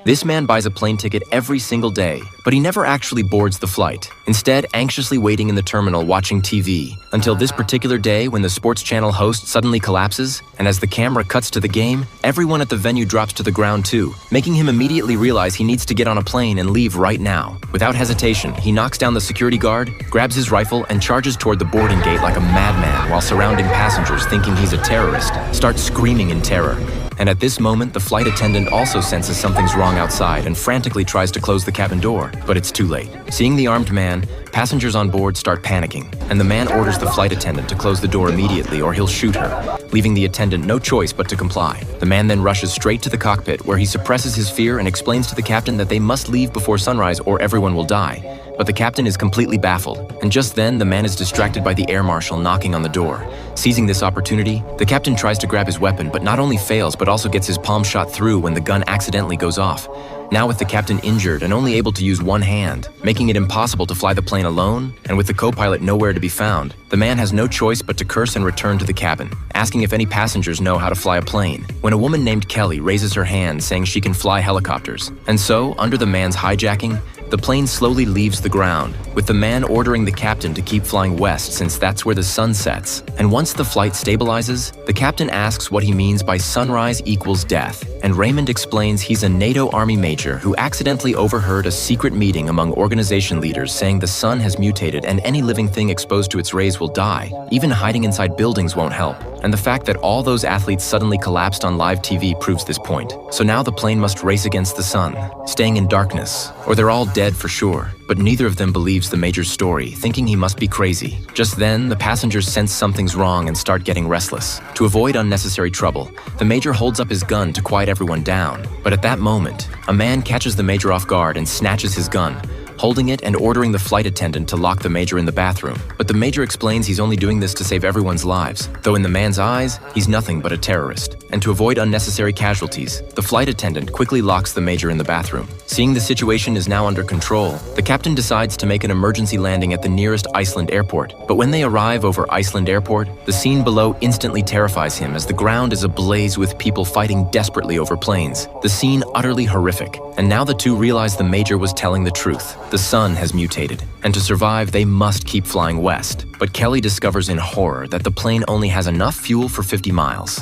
This man buys a plane ticket every single day, but he never actually boards the flight, instead anxiously waiting in the terminal watching TV, until this particular day when the sports channel host suddenly collapses, and as the camera cuts to the game, everyone at the venue drops to the ground too, making him immediately realize he needs to get on a plane and leave right now. Without hesitation, he knocks down the security guard, grabs his rifle, and charges toward the boarding gate like a madman while surrounding passengers thinking he's a terrorist, starts screaming in terror. And at this moment, the flight attendant also senses something's wrong outside and frantically tries to close the cabin door, but it's too late. Seeing the armed man, passengers on board start panicking, and the man orders the flight attendant to close the door immediately or he'll shoot her, leaving the attendant no choice but to comply. The man then rushes straight to the cockpit where he suppresses his fear and explains to the captain that they must leave before sunrise or everyone will die. But the captain is completely baffled, and just then the man is distracted by the air marshal knocking on the door. Seizing this opportunity, the captain tries to grab his weapon but not only fails but also gets his palm shot through when the gun accidentally goes off. Now with the captain injured and only able to use one hand, making it impossible to fly the plane alone, and with the co-pilot nowhere to be found, the man has no choice but to curse and return to the cabin, asking if any passengers know how to fly a plane, when a woman named Kelly raises her hand saying she can fly helicopters. And so, under the man's hijacking, the plane slowly leaves the ground, with the man ordering the captain to keep flying west since that's where the sun sets. And once the flight stabilizes, the captain asks what he means by sunrise equals death, and Raymond explains he's a NATO Army major who accidentally overheard a secret meeting among organization leaders saying the sun has mutated and any living thing exposed to its rays will die. Even hiding inside buildings won't help. And the fact that all those athletes suddenly collapsed on live TV proves this point. So now the plane must race against the sun, staying in darkness, or they're all dead for sure. But neither of them believes the major's story, thinking he must be crazy. Just then, the passengers sense something's wrong and start getting restless. To avoid unnecessary trouble, the major holds up his gun to quiet everyone down. But at that moment, a man catches the major off guard and snatches his gun, holding it and ordering the flight attendant to lock the major in the bathroom. But the major explains he's only doing this to save everyone's lives, though in the man's eyes, he's nothing but a terrorist. And to avoid unnecessary casualties, the flight attendant quickly locks the major in the bathroom. Seeing the situation is now under control, the captain decides to make an emergency landing at the nearest Iceland airport. But when they arrive over Iceland airport, the scene below instantly terrifies him as the ground is ablaze with people fighting desperately over planes. The scene utterly horrific, and now the two realize the major was telling the truth. The sun has mutated, and to survive, they must keep flying west. But Kelly discovers in horror that the plane only has enough fuel for 50 miles.